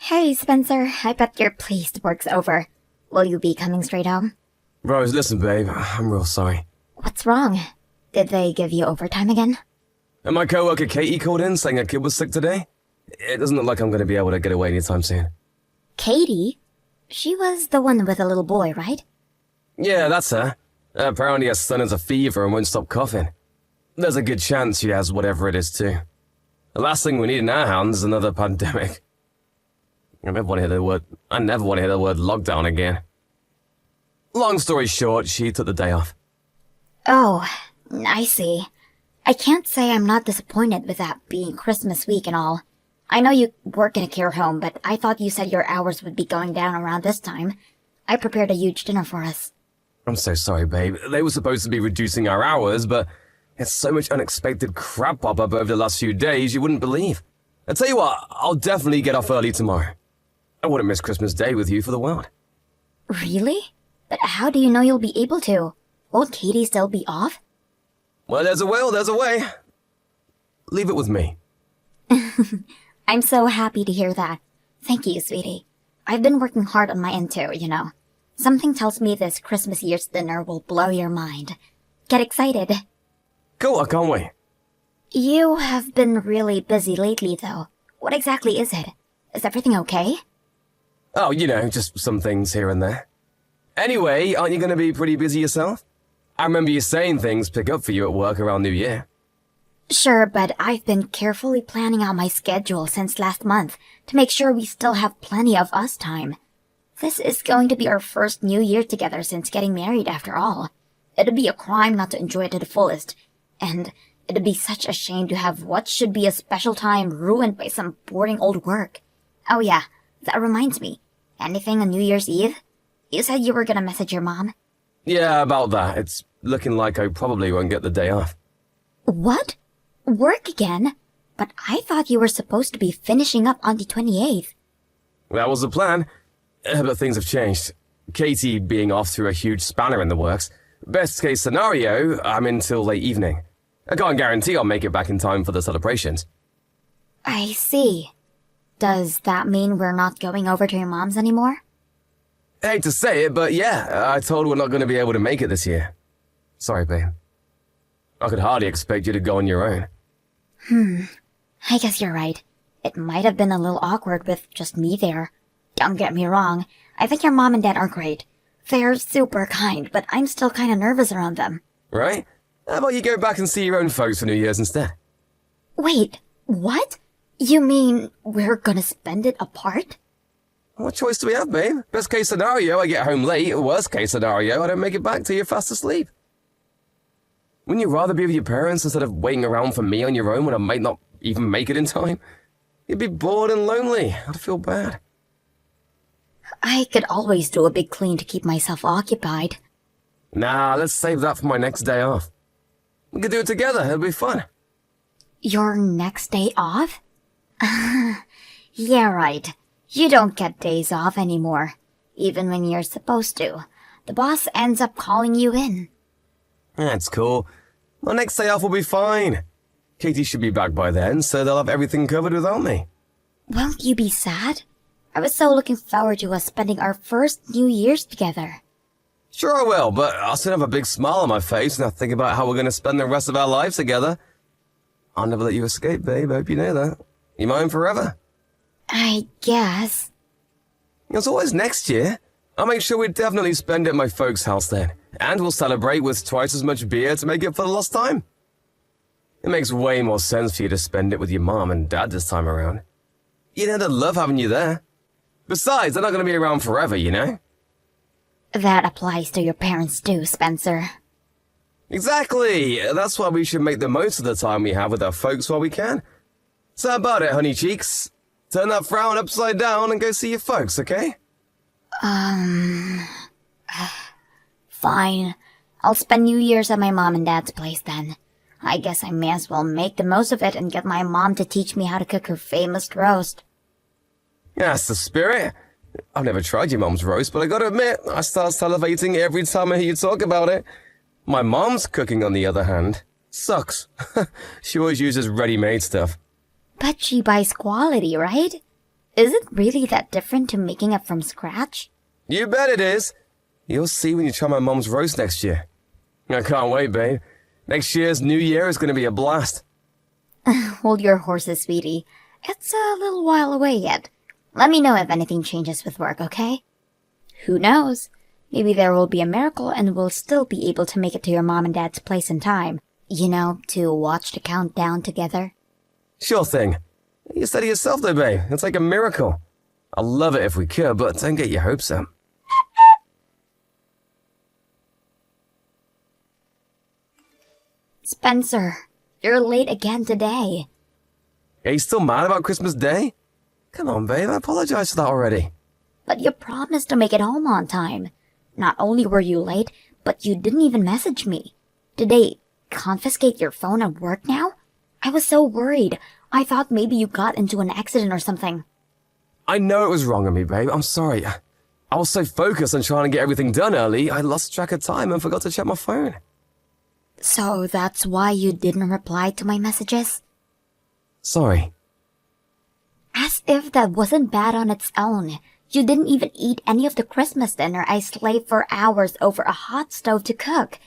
Hey, Spencer, I bet you're pleased work's over. Will you be coming straight home? Rose, listen, babe. I'm real sorry. What's wrong? Did they give you overtime again? And my coworker Katie called in saying her kid was sick today. It doesn't look like I'm going to be able to get away anytime soon. Katie? She was the one with the little boy, right? Yeah, that's her. Apparently her son has a fever and won't stop coughing. There's a good chance she has whatever it is too. The last thing we need in our hands is another pandemic. I never want to hear the word lockdown again. Long story short, she took the day off. Oh, I see. I can't say I'm not disappointed with that being Christmas week and all. I know you work in a care home, but I thought you said your hours would be going down around this time. I prepared a huge dinner for us. I'm so sorry, babe. They were supposed to be reducing our hours, but it's so much unexpected crap pop up over the last few days you wouldn't believe. I tell you what, I'll definitely get off early tomorrow. I wouldn't miss Christmas Day with you for the world. Really? But how do you know you'll be able to? Won't Katie still be off? Well, there's a will, there's a way. Leave it with me. I'm so happy to hear that. Thank you, sweetie. I've been working hard on my end too, you know. Something tells me this Christmas year's dinner will blow your mind. Get excited. Cool, I can't wait. You have been really busy lately, though. What exactly is it? Is everything okay? Oh, just some things here and there. Anyway, aren't you going to be pretty busy yourself? I remember you saying things pick up for you at work around New Year. Sure, but I've been carefully planning out my schedule since last month to make sure we still have plenty of us time. This is going to be our first New Year together since getting married after all. It'd be a crime not to enjoy it to the fullest, and it'd be such a shame to have what should be a special time ruined by some boring old work. Oh yeah, that reminds me. Anything on New Year's Eve? You said you were gonna message your mom? Yeah, about that. It's looking like I probably won't get the day off. What? Work again? But I thought you were supposed to be finishing up on the 28th. That was the plan, but things have changed. Katie being off threw a huge spanner in the works. Best case scenario, I'm in till late evening. I can't guarantee I'll make it back in time for the celebrations. I see. Does that mean we're not going over to your mom's anymore? Hate to say it, but yeah, I told her we're not going to be able to make it this year. Sorry, babe. I could hardly expect you to go on your own. I guess you're right. It might have been a little awkward with just me there. Don't get me wrong, I think your mom and dad are great. They're super kind, but I'm still kinda nervous around them. Right? How about you go back and see your own folks for New Year's instead? Wait, what? You mean we're gonna spend it apart? What choice do we have, babe? Best case scenario, I get home late. Worst case scenario, I don't make it back till you're fast asleep. Wouldn't you rather be with your parents instead of waiting around for me on your own when I might not even make it in time? You'd be bored and lonely. I'd feel bad. I could always do a big clean to keep myself occupied. Nah, let's save that for my next day off. We could do it together. It'll be fun. Your next day off? Yeah, right. You don't get days off anymore. Even when you're supposed to. The boss ends up calling you in. That's cool. My next day off will be fine. Katie should be back by then, so they'll have everything covered without me. Won't you be sad? I was so looking forward to us spending our first New Year's together. Sure I will, but I'll still have a big smile on my face when I think about how we're going to spend the rest of our lives together. I'll never let you escape, babe. I hope you know that. You're mine forever. I guess. It's always next year. I'll make sure we definitely spend it at my folks' house then. And we'll celebrate with twice as much beer to make up for the lost time. It makes way more sense for you to spend it with your mom and dad this time around. You know, they'd love having you there. Besides, they're not going to be around forever, you know? That applies to your parents too, Spencer. Exactly! That's why we should make the most of the time we have with our folks while we can. So how about it, honey cheeks? Turn that frown upside down and go see your folks, okay? Fine. I'll spend New Year's at my mom and dad's place then. I guess I may as well make the most of it and get my mom to teach me how to cook her famous roast. Yeah, that's the spirit. I've never tried your mom's roast, but I gotta admit, I start salivating every time I hear you talk about it. My mom's cooking, on the other hand, sucks. She always uses ready-made stuff. But she buys quality, right? Is it really that different to making it from scratch? You bet it is. You'll see when you try my mom's roast next year. I can't wait, babe. Next year's New Year is going to be a blast. Hold your horses, sweetie. It's a little while away yet. Let me know if anything changes with work, okay? Who knows? Maybe there will be a miracle and we'll still be able to make it to your mom and dad's place in time. You know, to watch the countdown together. Sure thing. You said it yourself though, babe. It's like a miracle. I'd love it if we could, but don't get your hopes up. Spencer, you're late again today. Are you still mad about Christmas Day? Come on, babe. I apologize for that already. But you promised to make it home on time. Not only were you late, but you didn't even message me. Did they confiscate your phone at work now? I was so worried. I thought maybe you got into an accident or something. I know it was wrong of me, babe. I'm sorry. I was so focused on trying to get everything done early, I lost track of time and forgot to check my phone. So that's why you didn't reply to my messages? Sorry. As if that wasn't bad on its own. You didn't even eat any of the Christmas dinner I slaved for hours over a hot stove to cook.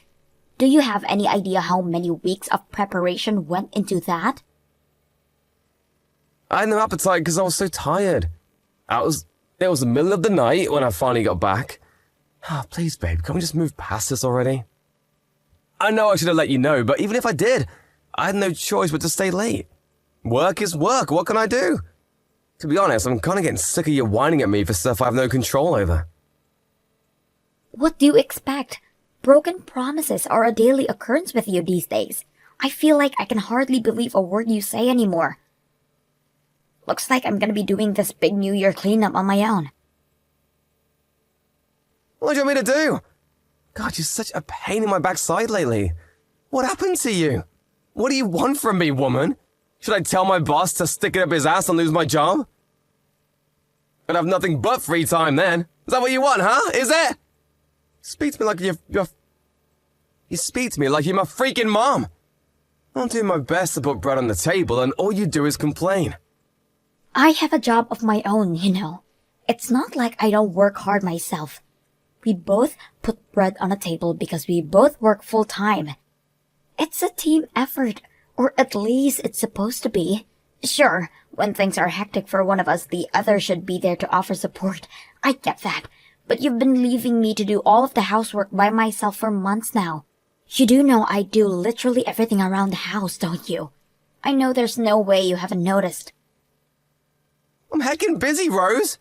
Do you have any idea how many weeks of preparation went into that? I had no appetite because I was so tired. It was the middle of the night when I finally got back. Please, babe, can't we just move past this already? I know I should have let you know, but even if I did, I had no choice but to stay late. Work is work, what can I do? To be honest, I'm kind of getting sick of you whining at me for stuff I have no control over. What do you expect? Broken promises are a daily occurrence with you these days. I feel like I can hardly believe a word you say anymore. Looks like I'm gonna be doing this big New Year cleanup on my own. What do you want me to do? God, you're such a pain in my backside lately. What happened to you? What do you want from me, woman? Should I tell my boss to stick it up his ass and lose my job? I'd have nothing but free time then. Is that what you want, huh? Is it? Speak to me like You speak to me like you're my freaking mom. I'm doing my best to put bread on the table and all you do is complain. I have a job of my own, you know. It's not like I don't work hard myself. We both put bread on the table because we both work full time. It's a team effort, or at least it's supposed to be. Sure, when things are hectic for one of us, the other should be there to offer support. I get that. But you've been leaving me to do all of the housework by myself for months now. You do know I do literally everything around the house, don't you? I know there's no way you haven't noticed. I'm heckin' busy, Rose.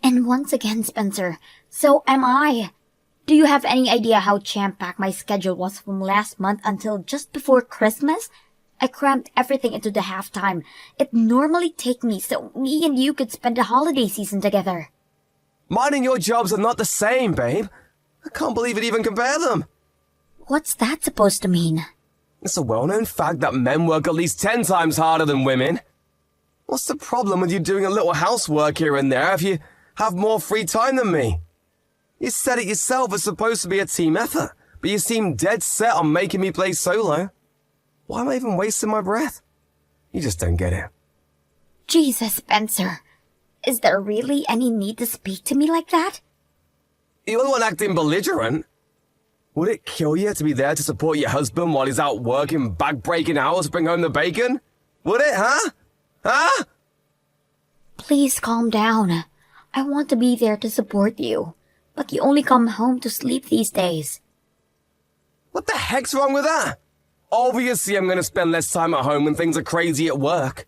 And once again, Spencer, so am I. Do you have any idea how jam-packed my schedule was from last month until just before Christmas? I crammed everything into the halftime. It normally takes me so me and you could spend the holiday season together. Mine and your jobs are not the same, babe. I can't believe it even compare them. What's that supposed to mean? It's a well-known fact that men work at least 10 times harder than women. What's the problem with you doing a little housework here and there if you have more free time than me? You said it yourself, it's supposed to be a team effort, but you seem dead set on making me play solo. Why am I even wasting my breath? You just don't get it. Jesus, Spencer. Is there really any need to speak to me like that? You're the one acting belligerent. Would it kill you to be there to support your husband while he's out working back-breaking hours to bring home the bacon? Would it, huh? Huh? Please calm down. I want to be there to support you, but you only come home to sleep these days. What the heck's wrong with that? Obviously, I'm gonna spend less time at home when things are crazy at work.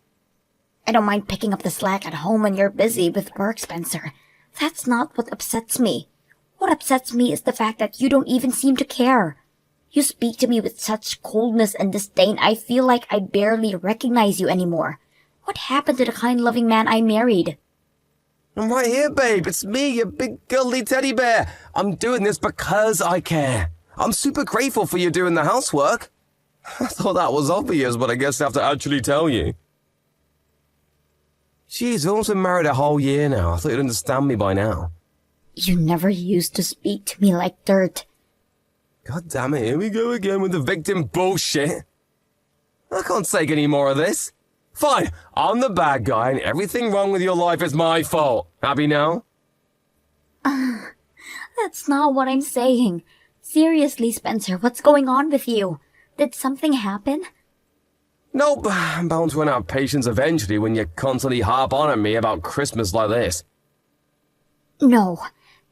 I don't mind picking up the slack at home when you're busy with work, Spencer. That's not what upsets me. What upsets me is the fact that you don't even seem to care. You speak to me with such coldness and disdain, I feel like I barely recognize you anymore. What happened to the kind, loving man I married? I'm right here, babe. It's me, your big girly teddy bear. I'm doing this because I care. I'm super grateful for you doing the housework. I thought that was obvious, but I guess I have to actually tell you. Jeez, I've almost been married a whole year now. I thought you'd understand me by now. You never used to speak to me like dirt. God damn it, here we go again with the victim bullshit. I can't take any more of this. Fine, I'm the bad guy and everything wrong with your life is my fault. Happy now? That's not what I'm saying. Seriously, Spencer, what's going on with you? Did something happen? Nope, I'm bound to run out of patience eventually when you constantly harp on at me about Christmas like this. No,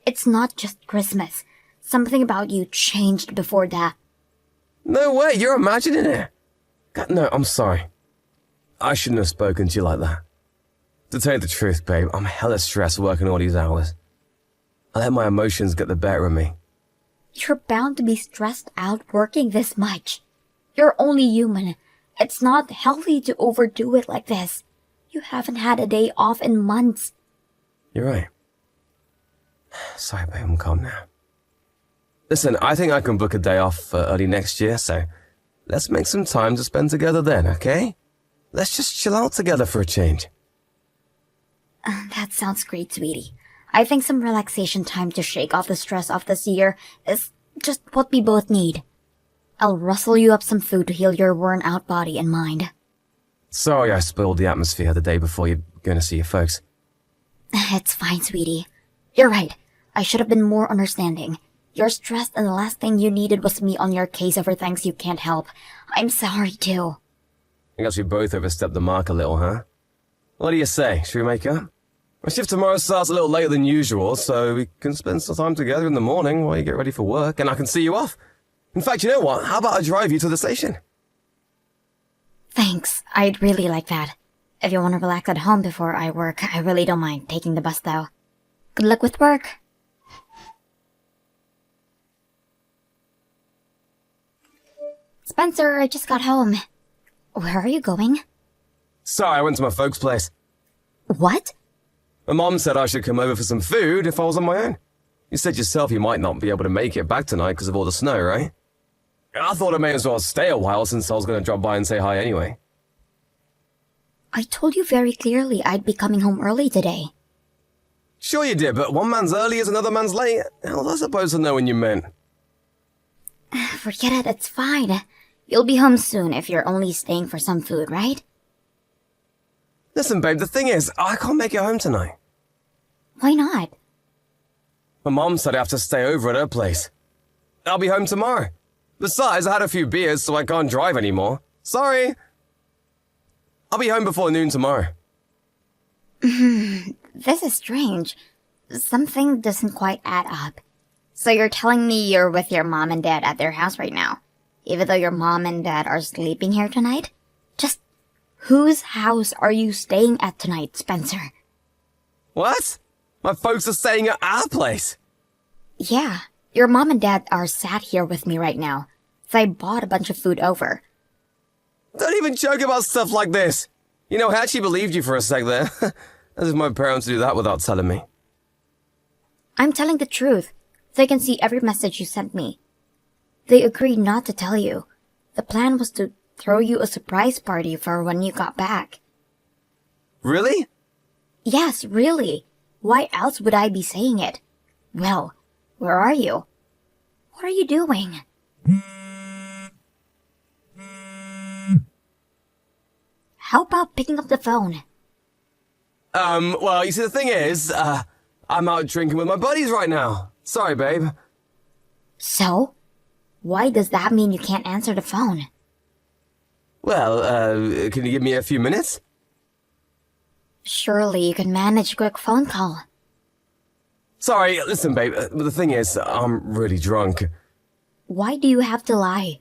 it's not just Christmas. Something about you changed before that. No way, you're imagining it. God, no, I'm sorry. I shouldn't have spoken to you like that. To tell you the truth, babe, I'm hella stressed working all these hours. I let my emotions get the better of me. You're bound to be stressed out working this much. You're only human. It's not healthy to overdo it like this. You haven't had a day off in months. You're right. Sorry, babe, I'm calm now. Listen, I think I can book a day off for early next year, so let's make some time to spend together then, okay? Let's just chill out together for a change. That sounds great, sweetie. I think some relaxation time to shake off the stress of this year is just what we both need. I'll rustle you up some food to heal your worn-out body and mind. Sorry I spoiled the atmosphere the day before you're going to see your folks. It's fine, sweetie. You're right. I should have been more understanding. You're stressed and the last thing you needed was me on your case over things you can't help. I'm sorry, too. I guess we both overstepped the mark a little, huh? What do you say? Should we make up? My shift tomorrow starts a little later than usual, so we can spend some time together in the morning while you get ready for work, and I can see you off. In fact, you know what? How about I drive you to the station? Thanks. I'd really like that. If you want to relax at home before I work, I really don't mind taking the bus, though. Good luck with work. Spencer, I just got home. Where are you going? Sorry, I went to my folks' place. What? My mom said I should come over for some food if I was on my own. You said yourself you might not be able to make it back tonight because of all the snow, right? I thought I may as well stay a while since I was going to drop by and say hi anyway. I told you very clearly I'd be coming home early today. Sure you did, but one man's early is another man's late. How was I supposed to know when you meant? Forget it, it's fine. You'll be home soon if you're only staying for some food, right? Listen, babe, the thing is, I can't make it home tonight. Why not? My mom said I have to stay over at her place. I'll be home tomorrow. Besides, I had a few beers, so I can't drive anymore. Sorry. I'll be home before noon tomorrow. This is strange. Something doesn't quite add up. So you're telling me you're with your mom and dad at their house right now, even though your mom and dad are sleeping here tonight? Just whose house are you staying at tonight, Spencer? What? My folks are staying at our place. Yeah, your mom and dad are sat here with me right now, so I bought a bunch of food over. Don't even joke about stuff like this. You know, I actually believed you for a sec there. As if my parents do that without telling me. I'm telling the truth. They can see every message you sent me. They agreed not to tell you. The plan was to throw you a surprise party for when you got back. Really? Yes, really. Why else would I be saying it? Well, where are you? What are you doing? How about picking up the phone? Well, you see, the thing is, I'm out drinking with my buddies right now. Sorry, babe. So? Why does that mean you can't answer the phone? Well, can you give me a few minutes? Surely you can manage a quick phone call. Sorry, listen, babe, the thing is, I'm really drunk. Why do you have to lie?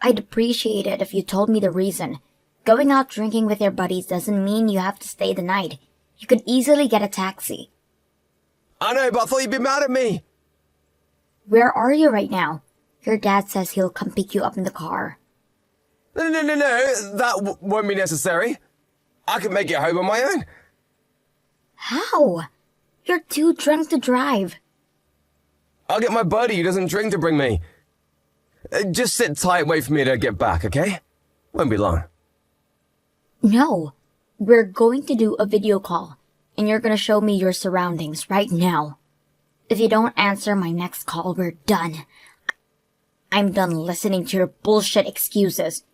I'd appreciate it if you told me the reason. Going out drinking with your buddies doesn't mean you have to stay the night. You could easily get a taxi. I know, but I thought you'd be mad at me. Where are you right now? Your dad says he'll come pick you up in the car. No, that won't be necessary. I can make it home on my own. How? You're too drunk to drive. I'll get my buddy who doesn't drink to bring me. Just sit tight and wait for me to get back, okay? Won't be long. No. We're going to do a video call, and you're gonna show me your surroundings right now. If you don't answer my next call, we're done. I'm done listening to your bullshit excuses.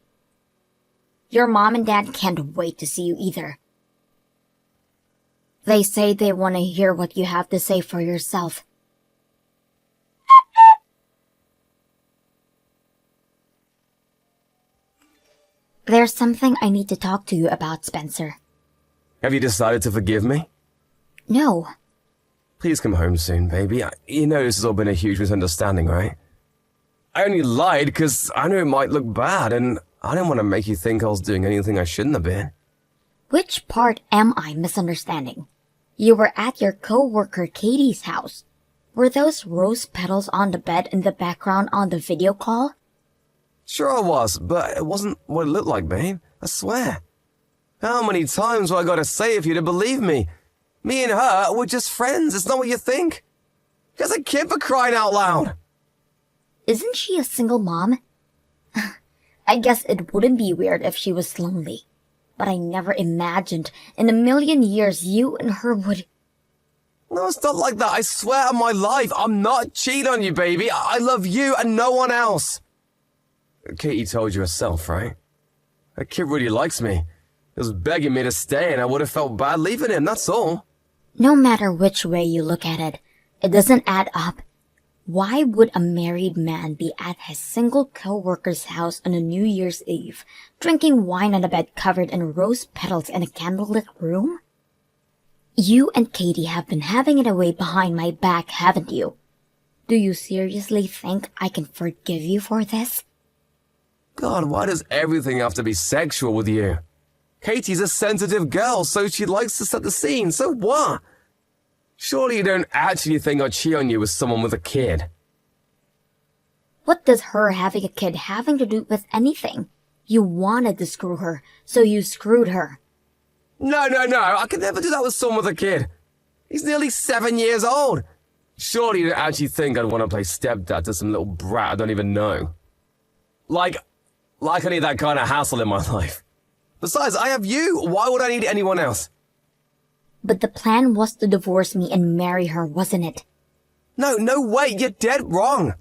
Your mom and dad can't wait to see you either. They say they want to hear what you have to say for yourself. There's something I need to talk to you about, Spencer. Have you decided to forgive me? No. Please come home soon, baby. You know this has all been a huge misunderstanding, right? I only lied because I knew it might look bad, and I didn't want to make you think I was doing anything I shouldn't have been. Which part am I misunderstanding? You were at your co-worker Katie's house. Were those rose petals on the bed in the background on the video call? Sure I was, but it wasn't what it looked like, babe. I swear. How many times do I gotta say for you to believe me? Me and her were just friends. It's not what you think. She has a kid, for crying out loud. Isn't she a single mom? I guess it wouldn't be weird if she was lonely. But I never imagined in a million years you and her would... No, it's not like that. I swear on my life, I'm not cheating on you, baby. I love you and no one else. Katie told you herself, right? That kid really likes me. He was begging me to stay and I would have felt bad leaving him, that's all. No matter which way you look at it, it doesn't add up. Why would a married man be at his single co-worker's house on a New Year's Eve, drinking wine on a bed covered in rose petals in a candlelit room? You and Katie have been having it away behind my back, haven't you? Do you seriously think I can forgive you for this? God, why does everything have to be sexual with you? Katie's a sensitive girl, so she likes to set the scene, so what? Surely you don't actually think I'd cheat on you with someone with a kid. What does her having a kid having to do with anything? You wanted to screw her, so you screwed her. No, I could never do that with someone with a kid. He's nearly 7 years old. Surely you don't actually think I'd want to play stepdad to some little brat I don't even know. Like I need that kind of hassle in my life. Besides, I have you. Why would I need anyone else? But the plan was to divorce me and marry her, wasn't it? No way. You're dead wrong.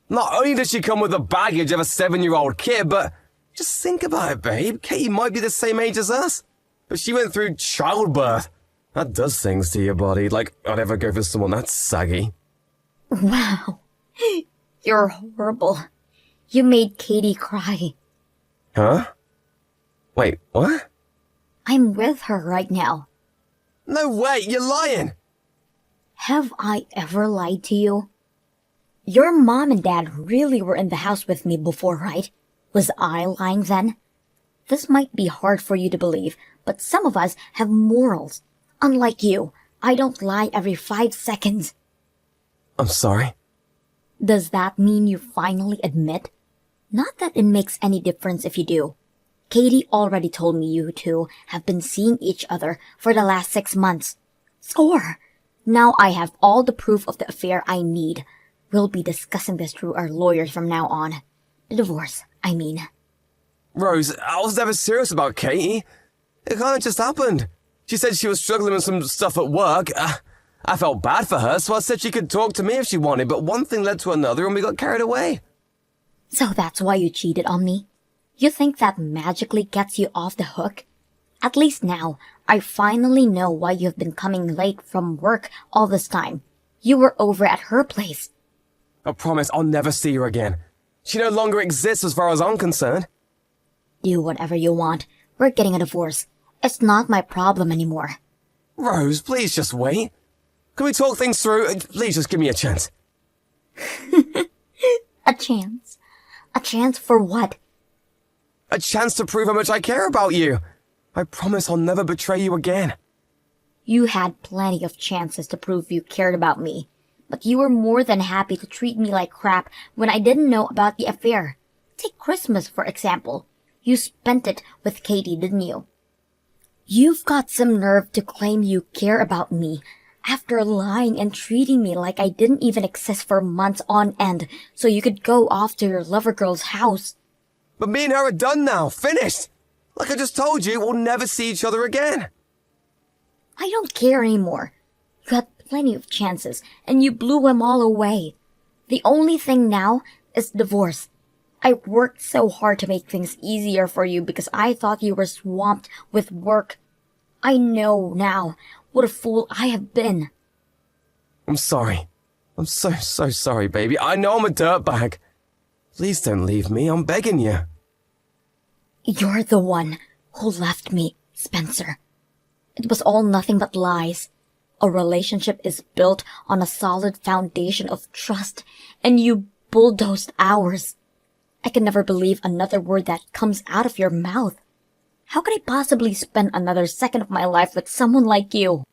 Not only does she come with the baggage of a 7-year-old kid, but just think about it, babe. Katie might be the same age as us, but she went through childbirth. That does things to your body, like I'd ever go for someone that saggy. Wow. You're horrible. You made Katie cry. Huh? Wait, what? I'm with her right now. No way, you're lying! Have I ever lied to you? Your mom and dad really were in the house with me before, right? Was I lying then? This might be hard for you to believe, but some of us have morals. Unlike you, I don't lie every 5 seconds. I'm sorry. Does that mean you finally admit? Not that it makes any difference if you do. Katie already told me you two have been seeing each other for the last 6 months. Score! Now I have all the proof of the affair I need. We'll be discussing this through our lawyers from now on. The divorce, I mean. Rose, I was never serious about Katie. It kind of just happened. She said she was struggling with some stuff at work. I felt bad for her, so I said she could talk to me if she wanted, but one thing led to another and we got carried away. So that's why you cheated on me? You think that magically gets you off the hook? At least now, I finally know why you've been coming late from work all this time. You were over at her place. I promise I'll never see her again. She no longer exists as far as I'm concerned. Do whatever you want. We're getting a divorce. It's not my problem anymore. Rose, please just wait. Can we talk things through? Please just give me a chance. A chance? A chance for what? A chance to prove how much I care about you. I promise I'll never betray you again. You had plenty of chances to prove you cared about me, but you were more than happy to treat me like crap when I didn't know about the affair. Take Christmas, for example. You spent it with Katie, didn't you? You've got some nerve to claim you care about me after lying and treating me like I didn't even exist for months on end so you could go off to your lover girl's house. But me and her are done now, finished. Like I just told you, we'll never see each other again. I don't care anymore. You had plenty of chances, and you blew them all away. The only thing now is divorce. I worked so hard to make things easier for you because I thought you were swamped with work. I know now what a fool I have been. I'm sorry. I'm so sorry, baby. I know I'm a dirtbag. Please don't leave me. I'm begging you. You're the one who left me, Spencer. It was all nothing but lies. A relationship is built on a solid foundation of trust, and you bulldozed ours. I can never believe another word that comes out of your mouth. How could I possibly spend another second of my life with someone like you?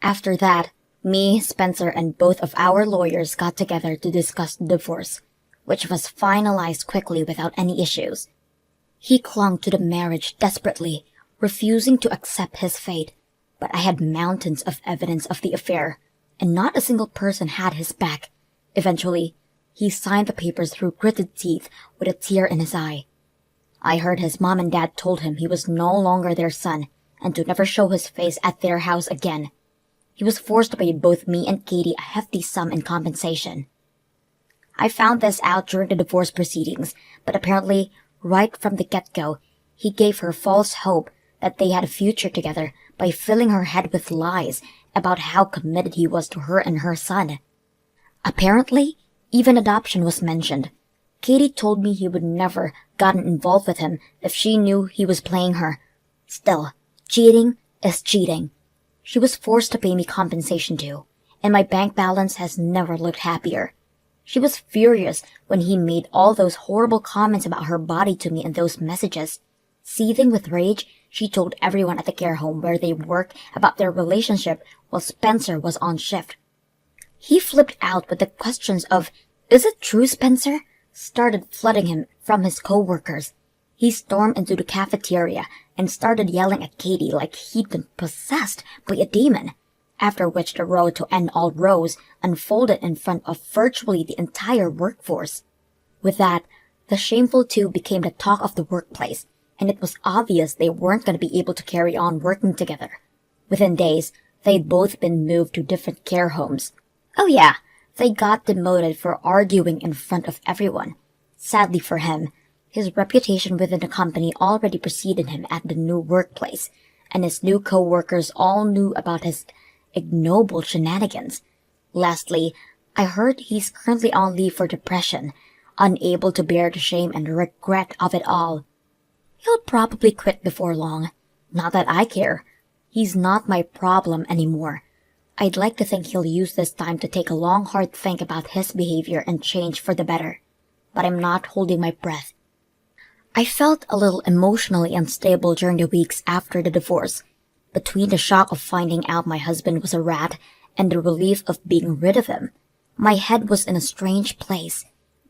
After that, me, Spencer, and both of our lawyers got together to discuss the divorce, which was finalized quickly without any issues. He clung to the marriage desperately, refusing to accept his fate, but I had mountains of evidence of the affair, and not a single person had his back. Eventually, he signed the papers through gritted teeth with a tear in his eye. I heard his mom and dad told him he was no longer their son and to never show his face at their house again. He was forced to pay both me and Katie a hefty sum in compensation. I found this out during the divorce proceedings, but apparently, right from the get-go, he gave her false hope that they had a future together by filling her head with lies about how committed he was to her and her son. Apparently, even adoption was mentioned. Katie told me he would never gotten involved with him if she knew he was playing her. Still, cheating is cheating. She was forced to pay me compensation too, and my bank balance has never looked happier. She was furious when he made all those horrible comments about her body to me in those messages. Seething with rage, she told everyone at the care home where they work about their relationship while Spencer was on shift. He flipped out with the questions of, "Is it true, Spencer?" started flooding him from his co-workers. He stormed into the cafeteria and started yelling at Katie like he'd been possessed by a demon, after which the road to end all rows unfolded in front of virtually the entire workforce. With that, the shameful two became the talk of the workplace, and it was obvious they weren't going to be able to carry on working together. Within days, they'd both been moved to different care homes. Oh yeah, they got demoted for arguing in front of everyone. Sadly for him, his reputation within the company already preceded him at the new workplace, and his new co-workers all knew about his ignoble shenanigans. Lastly, I heard he's currently on leave for depression, unable to bear the shame and regret of it all. He'll probably quit before long. Not that I care. He's not my problem anymore. I'd like to think he'll use this time to take a long, hard think about his behavior and change for the better. But I'm not holding my breath. I felt a little emotionally unstable during the weeks after the divorce. Between the shock of finding out my husband was a rat and the relief of being rid of him, my head was in a strange place.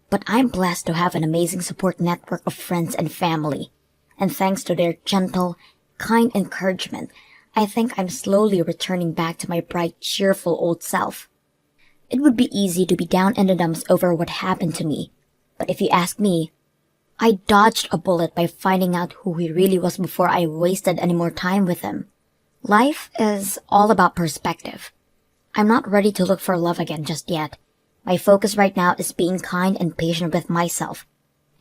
But I'm blessed to have an amazing support network of friends and family. And thanks to their gentle, kind encouragement, I think I'm slowly returning back to my bright, cheerful old self. It would be easy to be down in the dumps over what happened to me. But if you ask me, I dodged a bullet by finding out who he really was before I wasted any more time with him. Life is all about perspective. I'm not ready to look for love again just yet. My focus right now is being kind and patient with myself,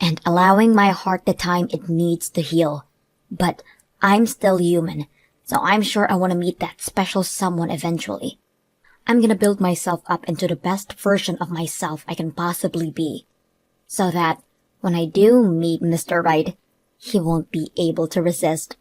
and allowing my heart the time it needs to heal. But I'm still human, so I'm sure I want to meet that special someone eventually. I'm gonna build myself up into the best version of myself I can possibly be, so that when I do meet Mr. Right, he won't be able to resist.